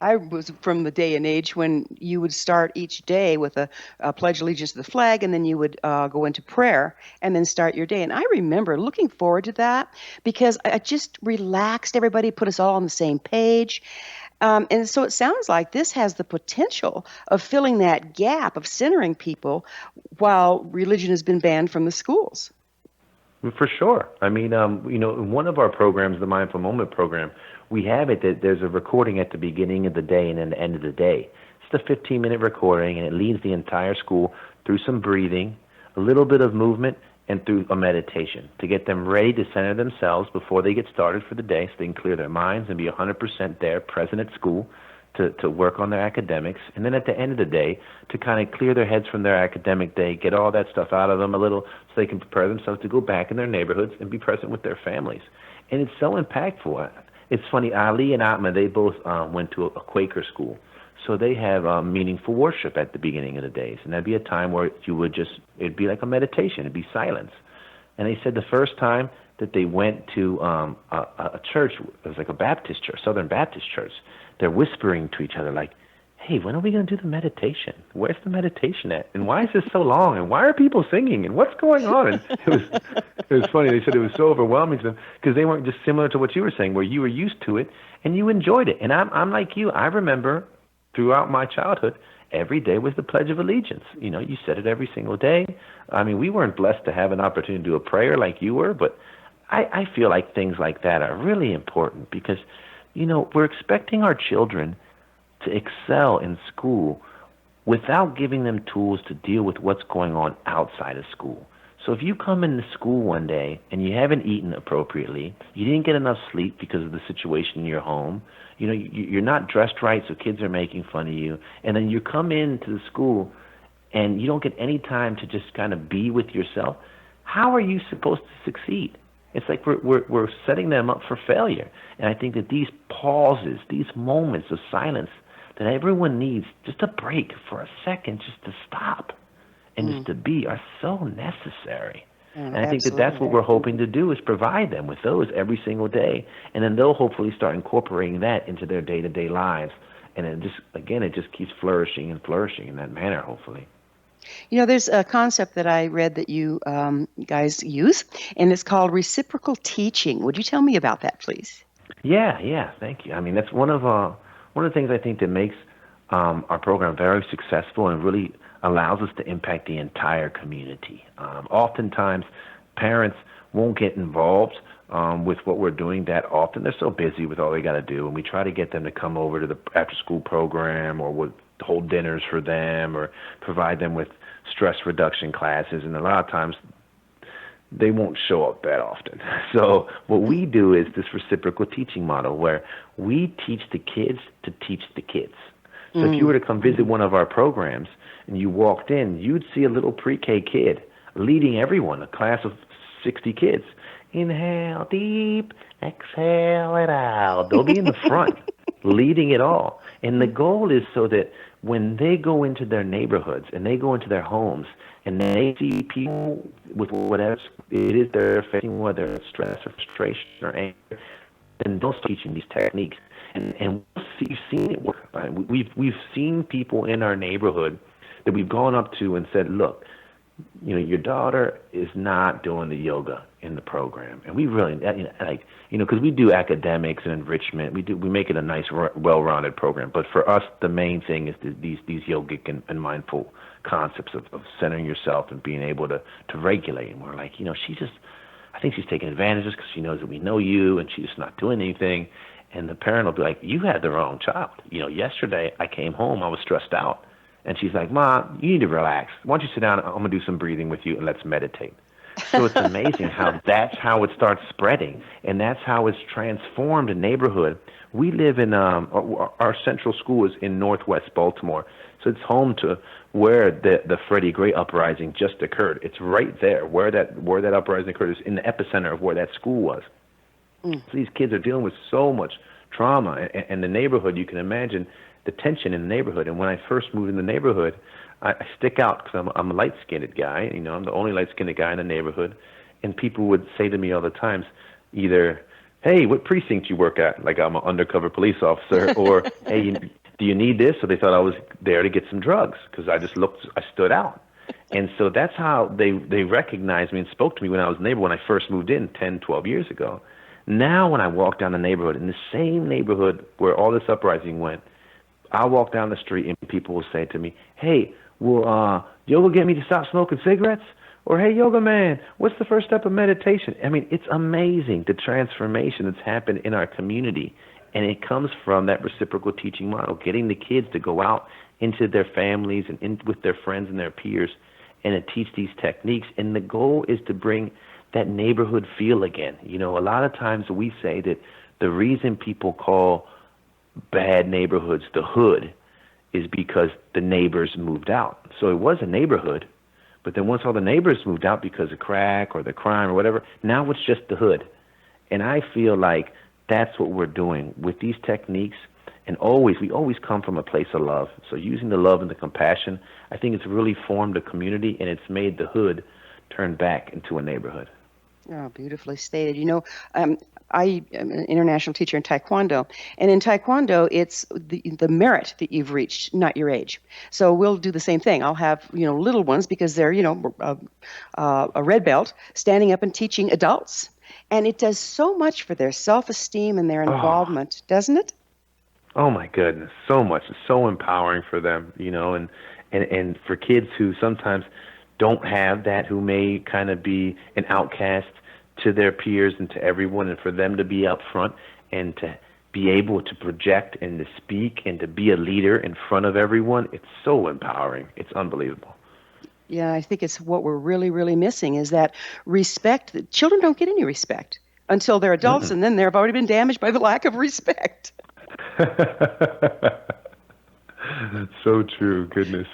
S3: I was from the day and age when you would start each day with a pledge allegiance to the flag, and then you would go into prayer and then start your day. And I remember looking forward to that because I just relaxed everybody, put us all on the same page. And so it sounds like this has the potential of filling that gap of centering people while religion has been banned from the schools.
S6: For sure. I mean, in one of our programs, the Mindful Moment program, we have it that there's a recording at the beginning of the day and then the end of the day. It's a 15-minute recording, and it leads the entire school through some breathing, a little bit of movement, and through a meditation to get them ready to center themselves before they get started for the day so they can clear their minds and be 100% there, present at school, to work on their academics. And then at the end of the day, to kind of clear their heads from their academic day, get all that stuff out of them a little so they can prepare themselves to go back in their neighborhoods and be present with their families. And it's so impactful. It's funny, Ali and Atma, they both went to a Quaker school. So they have meaningful worship at the beginning of the days. And that'd be a time where it'd be like a meditation, it'd be silence. And they said the first time that they went to a church, it was like a Baptist church, Southern Baptist church, they're whispering to each other like, hey, when are we going to do the meditation? Where's the meditation at? And why is this so long? And why are people singing? And what's going on? And it was funny. They said it was so overwhelming to them because they weren't just similar to what you were saying, where you were used to it and you enjoyed it. And I'm like you. I remember throughout my childhood, every day was the Pledge of Allegiance. You said it every single day. I mean, we weren't blessed to have an opportunity to do a prayer like you were, but I feel like things like that are really important because, we're expecting our children to excel in school without giving them tools to deal with what's going on outside of school. So if you come into school one day and you haven't eaten appropriately, you didn't get enough sleep because of the situation in your home, you're not dressed right, so kids are making fun of you, and then you come into the school and you don't get any time to just kind of be with yourself, how are you supposed to succeed? It's like we're setting them up for failure. And I think that these pauses, these moments of silence that everyone needs, just a break for a second, just to stop and just to be, are so necessary. And I think that that's what we're hoping to do, is provide them with those every single day. And then they'll hopefully start incorporating that into their day-to-day lives. And it just keeps flourishing and flourishing in that manner, hopefully.
S3: There's a concept that I read that you guys use, and it's called reciprocal teaching. Would you tell me about that, please?
S6: Yeah, thank you. I mean, that's one of the things I think that makes our program very successful and really allows us to impact the entire community. Oftentimes, parents won't get involved with what we're doing that often. They're so busy with all they got to do, and we try to get them to come over to the after-school program or with hold dinners for them or provide them with stress reduction classes, and a lot of times they won't show up that often. So what we do is this reciprocal teaching model where we teach the kids to teach the kids. So if you were to come visit one of our programs and you walked in, you'd see a little pre-K kid leading everyone, a class of 60 kids. Inhale deep, exhale it out. They'll be in the front leading it all. And the goal is so that when they go into their neighborhoods and they go into their homes and they see people with whatever it is they're facing, whether it's stress or frustration or anger, then they'll start teaching these techniques. And we'll you've seen it work. Right? We've seen people in our neighborhood that we've gone up to and said, look, your daughter is not doing the yoga in the program, and we really, because we do academics and enrichment, we make it a nice, well-rounded program. But for us, the main thing is these yogic and mindful concepts of centering yourself and being able to regulate. And we're like, I think she's taking advantage of us because she knows that we know you, and she's just not doing anything. And the parent will be like, you had the wrong child. Yesterday I came home, I was stressed out. And she's like, Mom, you need to relax. Why don't you sit down? I'm going to do some breathing with you, and let's meditate. So it's amazing how that's how it starts spreading, and that's how it's transformed a neighborhood. We live in, our central school is in northwest Baltimore, so it's home to where the Freddie Gray uprising just occurred. It's right there where that uprising occurred. Is in the epicenter of where that school was. So these kids are dealing with so much trauma, and the neighborhood, you can imagine the tension in the neighborhood. And when I first moved in the neighborhood, I stick out because I'm a light-skinned guy. I'm the only light-skinned guy in the neighborhood. And people would say to me all the times, either, hey, what precinct you work at? Like I'm an undercover police officer. Or, hey, do you need this? So they thought I was there to get some drugs because I stood out. And so that's how they recognized me and spoke to me when I was in the neighborhood when I first moved in 10, 12 years ago. Now when I walk down the neighborhood, in the same neighborhood where all this uprising went, I'll walk down the street and people will say to me, hey, will yoga get me to stop smoking cigarettes? Or, hey, yoga man, what's the first step of meditation? I mean, it's amazing the transformation that's happened in our community. And it comes from that reciprocal teaching model, getting the kids to go out into their families and with their friends and their peers and to teach these techniques. And the goal is to bring that neighborhood feel again. A lot of times we say that the reason people call bad neighborhoods the hood is because the neighbors moved out. So it was a neighborhood, but then once all the neighbors moved out because of crack or the crime or whatever, now it's just the hood. And I feel like that's what we're doing with these techniques. And we always come from a place of love. So using the love and the compassion, I think it's really formed a community, and it's made the hood turn back into a neighborhood.
S3: Oh, beautifully stated. I am an international teacher in Taekwondo, and in Taekwondo, it's the merit that you've reached, not your age. So we'll do the same thing. I'll have, little ones because they're, a red belt standing up and teaching adults. And it does so much for their self-esteem and their involvement, doesn't it?
S6: Oh, my goodness, so much. It's so empowering for them, and for kids who sometimes don't have that, who may kind of be an outcast to their peers and to everyone, and for them to be up front and to be able to project and to speak and to be a leader in front of everyone, it's so empowering. It's unbelievable.
S3: Yeah, I think it's what we're really, really missing is that respect. Children don't get any respect until they're adults, and then they've already been damaged by the lack of respect.
S6: So true, goodness.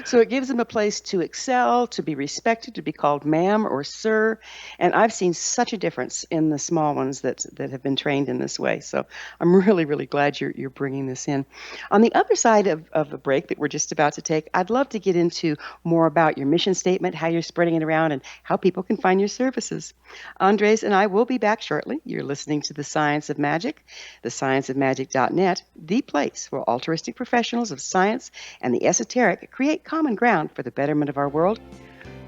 S3: So it gives them a place to excel, to be respected, to be called ma'am or sir. And I've seen such a difference in the small ones that have been trained in this way. So I'm really, really glad you're bringing this in. On the other side of the break that we're just about to take, I'd love to get into more about your mission statement, how you're spreading it around, and how people can find your services. Andres and I will be back shortly. You're listening to The Science of Magic, thescienceofmagic.net, the place where altruistic professionals of science and the esoteric create common ground for the betterment of our world.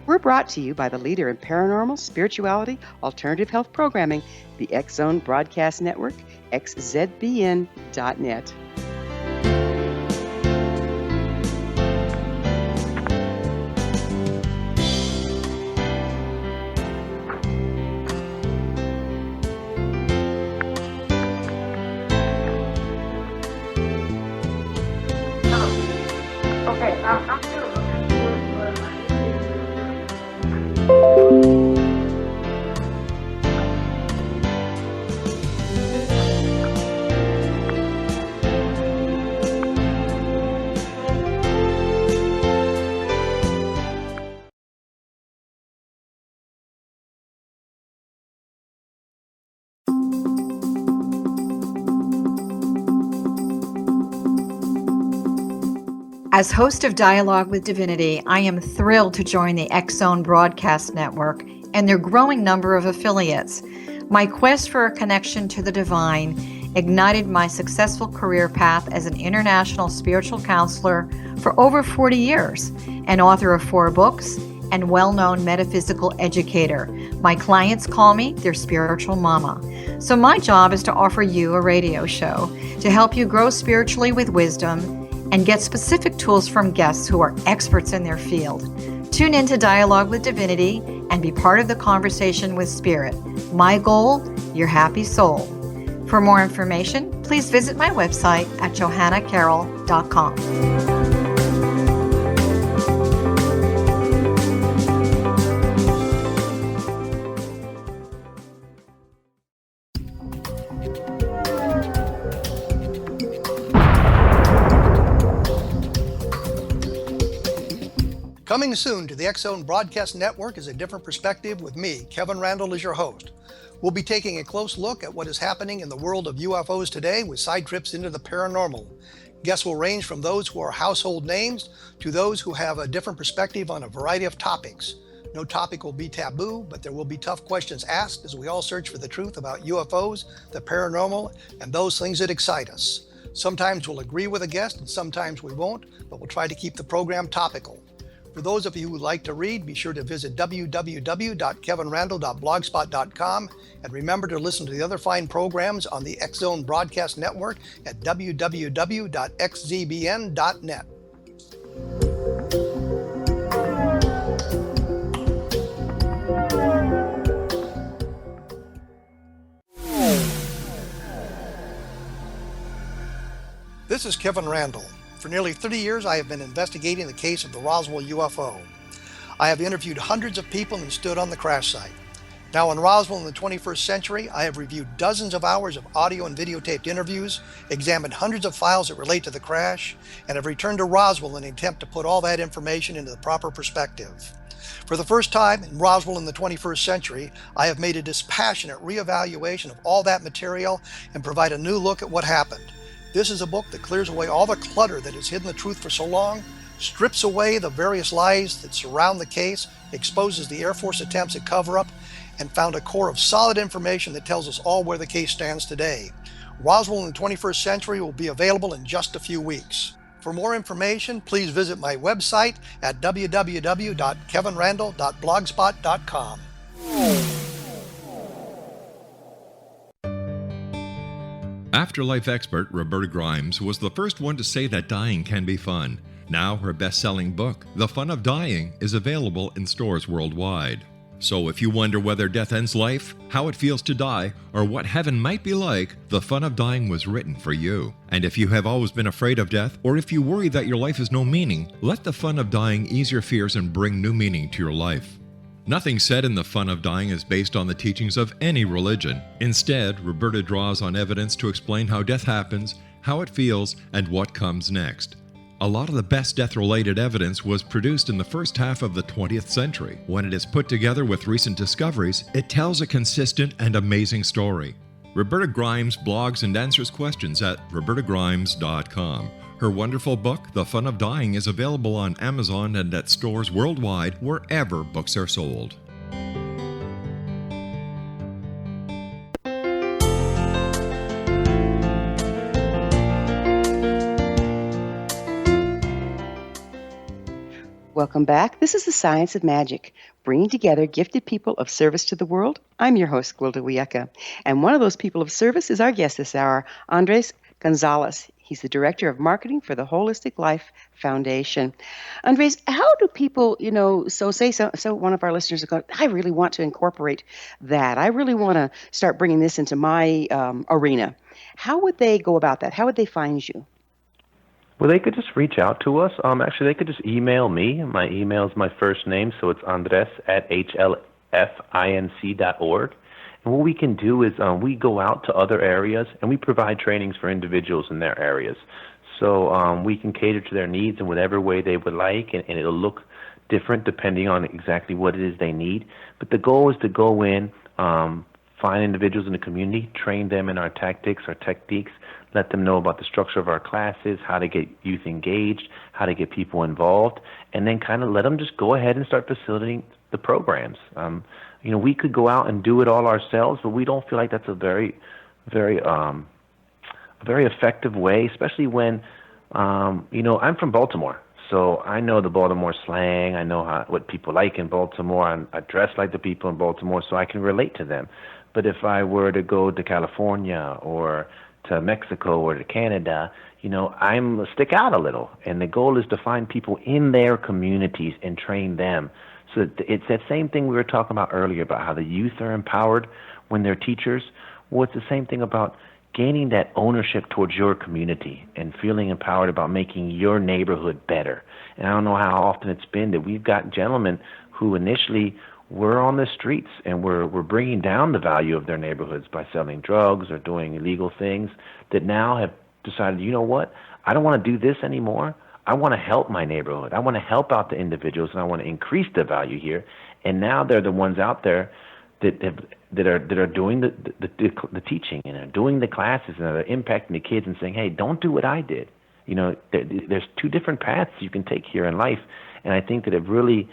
S3: We're brought to you by the leader in paranormal, spirituality, alternative health programming, the X Zone Broadcast Network, xzbn.net.
S5: As host of Dialogue with Divinity, I am thrilled to join the X Zone Broadcast Network and their growing number of affiliates. My quest for a connection to the divine ignited my successful career path as an international spiritual counselor for over 40 years, an author of 4 books, and well-known metaphysical educator. My clients call me their spiritual mama. So my job is to offer you a radio show to help you grow spiritually with wisdom and get specific tools from guests who are experts in their field. Tune in to Dialogue with Divinity and be part of the conversation with Spirit. My goal, your happy soul. For more information, please visit my website at johannacarroll.com.
S4: Coming soon to the X-Zone Broadcast Network is A Different Perspective with me, Kevin Randle, as your host. We'll be taking a close look at what is happening in the world of UFOs today with side trips into the paranormal. Guests will range from those who are household names to those who have a different perspective on a variety of topics. No topic will be taboo, but there will be tough questions asked as we all search for the truth about UFOs, the paranormal, and those things that excite us. Sometimes we'll agree with a guest and sometimes we won't, but we'll try to keep the program topical. For those of you who like to read, be sure to visit www.kevinrandle.blogspot.com and remember to listen to the other fine programs on the X-Zone Broadcast Network at www.xzbn.net. This is Kevin Randle. For nearly 30 years, I have been investigating the case of the Roswell UFO. I have interviewed hundreds of people and stood on the crash site. Now in Roswell in the 21st century, I have reviewed dozens of hours of audio and videotaped interviews, examined hundreds of files that relate to the crash, and have returned to Roswell in an attempt to put all that information into the proper perspective. For the first time in Roswell in the 21st century, I have made a dispassionate reevaluation of all that material and provide a new look at what happened. This is a book that clears away all the clutter that has hidden the truth for so long, strips away the various lies that surround the case, exposes the Air Force attempts at cover-up, and found a core of solid information that tells us all where the case stands today. Roswell in the 21st century will be available in just a few weeks. For more information, please visit my website at www.kevinrandle.blogspot.com.
S1: Afterlife expert Roberta Grimes was the first one to say that dying can be fun. Now her best-selling book, The Fun of Dying, is available in stores worldwide. So if you wonder whether death ends life, how it feels to die, or what heaven might be like, The Fun of Dying was written for you. And if you have always been afraid of death, or if you worry that your life has no meaning, let The Fun of Dying ease your fears and bring new meaning to your life. Nothing said in The Fun of Dying is based on the teachings of any religion. Instead, Roberta draws on evidence to explain how death happens, how it feels, and what comes next. A lot of the best death-related evidence was produced in the first half of the 20th century. When it is put together with recent discoveries, it tells a consistent and amazing story. Roberta Grimes blogs and answers questions at robertagrimes.com. Her wonderful book, The Fun of Dying, is available on Amazon and at stores worldwide wherever books are sold.
S3: Welcome back. This is The Science of Magic, bringing together gifted people of service to the world. I'm your host, Gwilda Wiyaka. And one of those people of service is our guest this hour, Andres Gonzalez. He's the Director of Marketing for the Holistic Life Foundation. Andres, how do people, so one of our listeners will go, I really want to incorporate that. I really want to start bringing this into my arena. How would they go about that? How would they find you?
S6: Well, they could just reach out to us. Actually, they could just email me. My email is my first name, so it's Andres at hlfinc.org. And what we can do is we go out to other areas and we provide trainings for individuals in their areas. So we can cater to their needs in whatever way they would like, and it'll look different depending on exactly what it is they need. But the goal is to go in, find individuals in the community, train them in our tactics, our techniques, let them know about the structure of our classes, how to get youth engaged, how to get people involved, and then kind of let them just go ahead and start facilitating the programs. We could go out and do it all ourselves, but we don't feel like that's a very very effective way, especially when, I'm from Baltimore. So I know the Baltimore slang. I know what people like in Baltimore. I dress like the people in Baltimore, so I can relate to them. But if I were to go to California or to Mexico or to Canada, I'm stick out a little. And the goal is to find people in their communities and train them. So it's that same thing we were talking about earlier about how the youth are empowered when they're teachers. Well, it's the same thing about gaining that ownership towards your community and feeling empowered about making your neighborhood better. And I don't know how often it's been that we've got gentlemen who initially were on the streets and were bringing down the value of their neighborhoods by selling drugs or doing illegal things that now have decided, you know what, I don't want to do this anymore. I want to help my neighborhood. I want to help out the individuals, and I want to increase the value here. And now they're the ones out there that are doing the teaching and are doing the classes and are impacting the kids and saying, hey, don't do what I did. There's two different paths you can take here in life, and I think that it really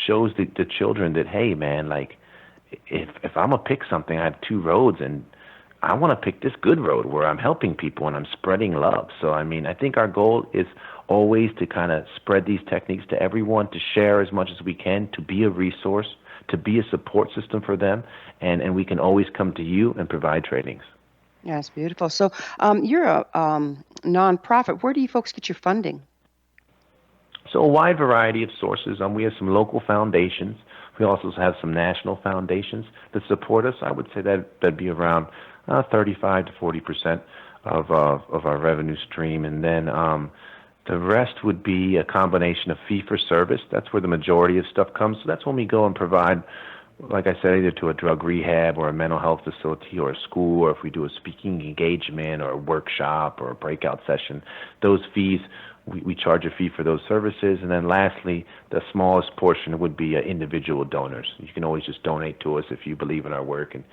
S6: shows the children that, hey, man, like if I'm gonna pick something, I have two roads, and I want to pick this good road where I'm helping people and I'm spreading love. So I think our goal is always to kind of spread these techniques to everyone, to share as much as we can, to be a resource, to be a support system for them, and we can always come to you and provide trainings.
S3: Yeah, it's beautiful. So you're a nonprofit. Where do you folks get your funding?
S6: So a wide variety of sources. We have some local foundations. We also have some national foundations that support us. I would say that'd be around 35 to 40% of our revenue stream, and then the rest would be a combination of fee for service. That's where the majority of stuff comes. So that's when we go and provide, like I said, either to a drug rehab or a mental health facility or a school, or if we do a speaking engagement or a workshop or a breakout session. Those fees, we charge a fee for those services. And then lastly, the smallest portion would be individual donors. You can always just donate to us if you believe in our work and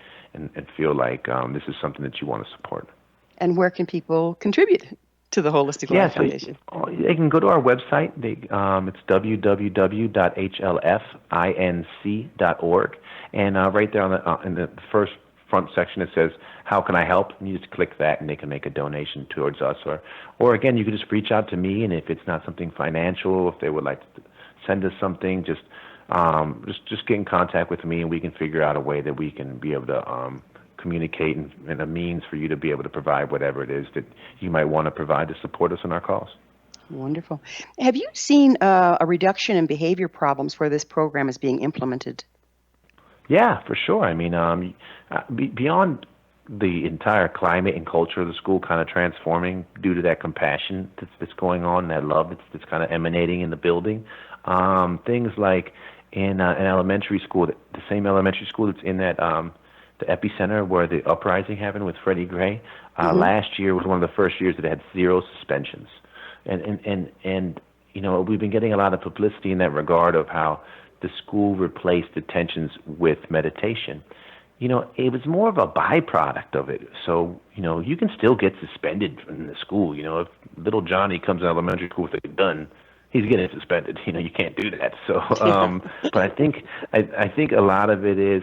S6: feel like this is something that you want to support. And
S3: where can people contribute to the Holistic Life Foundation?
S6: They can go to our website. It's www.hlfinc.org. And right there in the first front section, it says, how can I help? And you just click that, and they can make a donation towards us. Or again, you can just reach out to me, and if it's not something financial, if they would like to send us something, just get in contact with me, and we can figure out a way that we can be able to communicate and a means for you to be able to provide whatever it is that you might want to provide to support us in our cause.
S3: Wonderful. Have you seen a reduction in behavior problems where this program is being implemented?
S6: Yeah, for sure. I mean, beyond the entire climate and culture of the school kind of transforming due to that compassion that's going on, that love that's kind of emanating in the building, things like in an elementary school, the same elementary school that's in that the epicenter where the uprising happened with Freddie Gray. Last year was one of the first years that it had 0 suspensions. And we've been getting a lot of publicity in that regard of how the school replaced detentions with meditation. It was more of a byproduct of it. So, you can still get suspended from the school. If little Johnny comes to elementary school with a gun, he's getting suspended. You can't do that. So, but I think a lot of it is,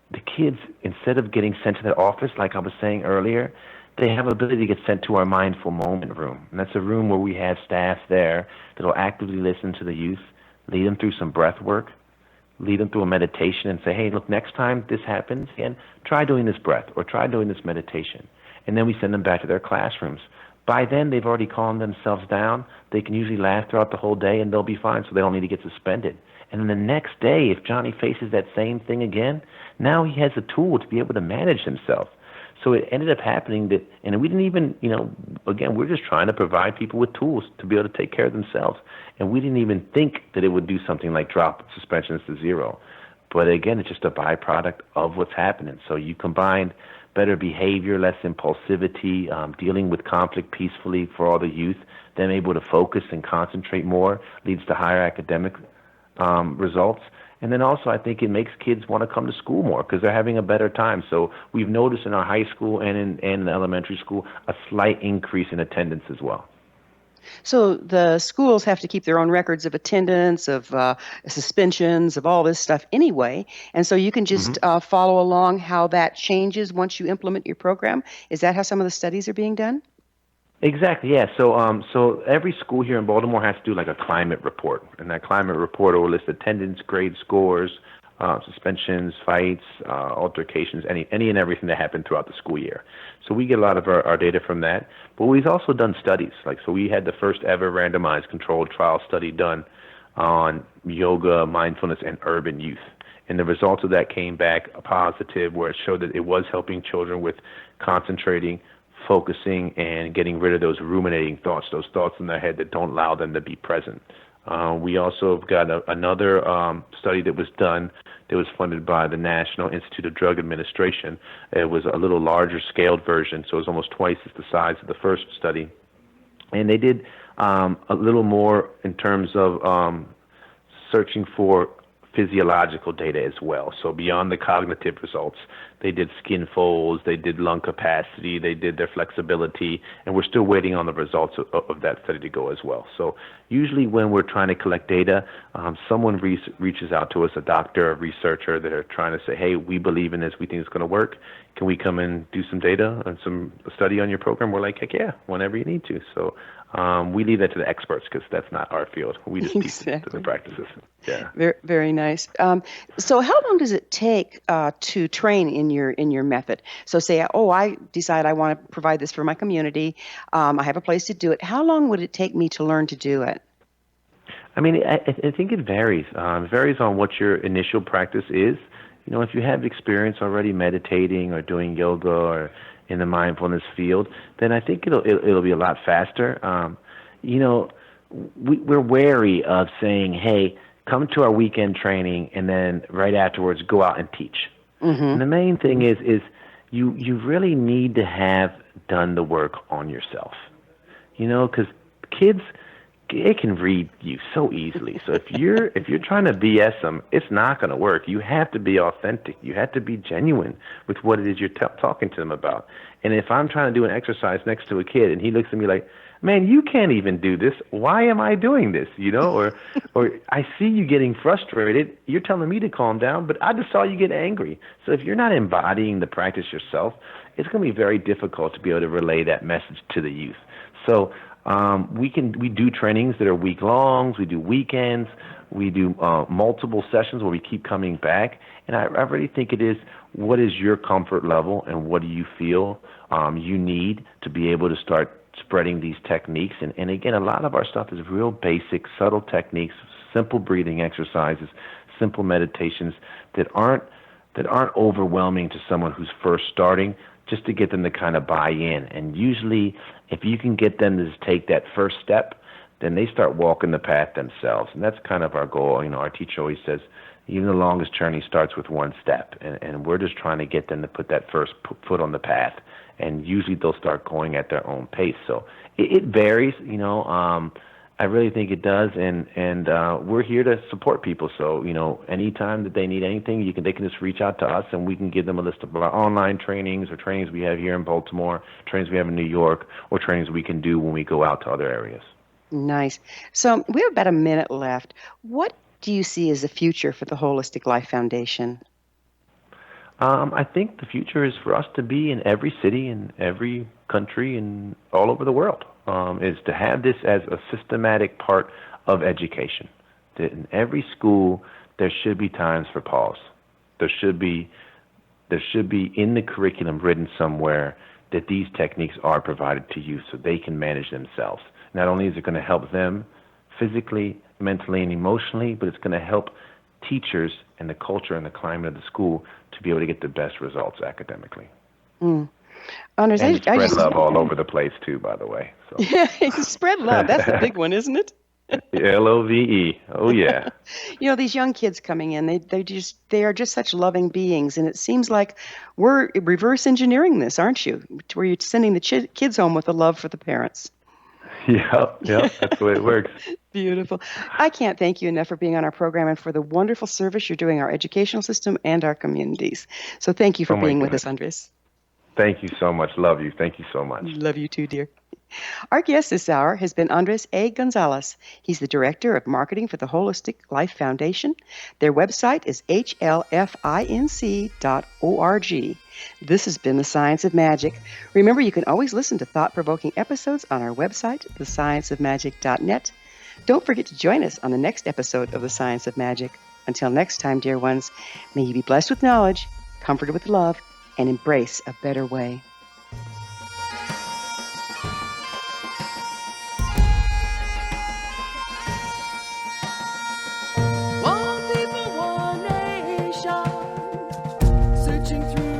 S6: the kids, instead of getting sent to their office, like I was saying earlier, they have the ability to get sent to our mindful moment room. And that's a room where we have staff there that will actively listen to the youth, lead them through some breath work, lead them through a meditation and say, hey, look, next time this happens, again, try doing this breath or try doing this meditation. And then we send them back to their classrooms. By then, they've already calmed themselves down. They can usually laugh throughout the whole day, and they'll be fine, so they don't need to get suspended. And then the next day, if Johnny faces that same thing again, now he has a tool to be able to manage himself. So it ended up happening that, and we didn't even, again, we're just trying to provide people with tools to be able to take care of themselves. And we didn't even think that it would do something like drop suspensions to 0. But again, it's just a byproduct of what's happening. So you combine better behavior, less impulsivity, dealing with conflict peacefully for all the youth, them able to focus and concentrate more, leads to higher academic results. And then also I think it makes kids want to come to school more because they're having a better time. So we've noticed in our high school and in elementary school a slight increase in attendance as well.
S3: So the schools have to keep their own records of attendance, of suspensions, of all this stuff anyway. And so you can just follow along how that changes once you implement your program. Is that how some of the studies are being done?
S6: Exactly, yeah. So every school here in Baltimore has to do like a climate report, and that climate report will list attendance, grade scores, suspensions, fights, altercations, any and everything that happened throughout the school year. So we get a lot of our data from that. But we've also done studies. So we had the first ever randomized controlled trial study done on yoga, mindfulness, and urban youth. And the results of that came back positive, where it showed that it was helping children with concentrating, focusing, and getting rid of those ruminating thoughts, those thoughts in their head that don't allow them to be present. We also have got another study that was done that was funded by the National Institute of Drug Administration. It was a little larger scaled version, so it was almost twice as the size of the first study. And they did a little more in terms of searching for physiological data as well. So beyond the cognitive results, they did skin folds, they did lung capacity, they did their flexibility, and we're still waiting on the results of that study to go as well. So usually when we're trying to collect data, someone reaches out to us, a doctor, a researcher, that are trying to say, hey, we believe in this, we think it's going to work. Can we come and do some data and a study on your program? We're like, heck yeah, whenever you need to. So we leave that to the experts because that's not our field. We just teach it to the practices. Yeah.
S3: Very, very nice. So how long does it take to train in your method? So say, I decide I want to provide this for my community. I have a place to do it. How long would it take me to learn to do it?
S6: I mean, I think it varies. It varies on what your initial practice is. You know, if you have experience already meditating or doing yoga or in the mindfulness field, then I think it'll be a lot faster. We're wary of saying, hey, come to our weekend training and then right afterwards go out and teach. And the main thing is you really need to have done the work on yourself. You know, because kids, it can read you so easily. So if you're trying to BS them, it's not going to work. You have to be authentic. You have to be genuine with what it is you're talking to them about. And if I'm trying to do an exercise next to a kid and he looks at me like, man, you can't even do this. Why am I doing this? You know, or I see you getting frustrated. You're telling me to calm down, but I just saw you get angry. So if you're not embodying the practice yourself, it's going to be very difficult to be able to relay that message to the youth. So we do trainings that are week longs. We do weekends. We do multiple sessions where we keep coming back. And I really think it is, what is your comfort level and what do you feel you need to be able to start spreading these techniques. And again, a lot of our stuff is real basic, subtle techniques, simple breathing exercises, simple meditations that aren't overwhelming to someone who's first starting, just to get them to kind of buy in. And usually, if you can get them to just take that first step, then they start walking the path themselves. And that's kind of our goal. You know, our teacher always says, even the longest journey starts with one step. And we're just trying to get them to put that first foot on the path. And usually they'll start going at their own pace. So it varies, you know. I really think it does, and we're here to support people. So, you know, anytime that they need anything, they can just reach out to us, and we can give them a list of our online trainings or trainings we have here in Baltimore, trainings we have in New York, or trainings we can do when we go out to other areas.
S3: Nice. So we have about a minute left. What do you see as the future for the Holistic Life Foundation?
S6: I think the future is for us to be in every city, in every country, and all over the world. Is to have this as a systematic part of education. That in every school there should be times for pause. There should be in the curriculum written somewhere that these techniques are provided to you so they can manage themselves. Not only is it going to help them physically, mentally, and emotionally, but it's going to help teachers and the culture and the climate of the school to be able to get the best results academically.
S3: Andres,
S6: and spread love all over the place too, by the way. So.
S3: Yeah, spread love. That's the big one, isn't it?
S6: LOVE. Oh yeah.
S3: You know, these young kids coming in, they are just such loving beings, and it seems like we're reverse engineering this, aren't you? Where you're sending the kids home with a love for the parents.
S6: Yeah, that's the way it works.
S3: Beautiful. I can't thank you enough for being on our program and for the wonderful service you're doing our educational system and our communities. So thank you for being with us, Andres.
S6: Thank you so much. Love you. Thank you so much.
S3: Love you too, dear. Our guest this hour has been Andres A. Gonzalez. He's the Director of Marketing for the Holistic Life Foundation. Their website is hlfinc.org. This has been The Science of Magic. Remember, you can always listen to thought-provoking episodes on our website, thescienceofmagic.net. Don't forget to join us on the next episode of The Science of Magic. Until next time, dear ones, may you be blessed with knowledge, comforted with love, and embrace a better way.
S9: One people, one nation, searching through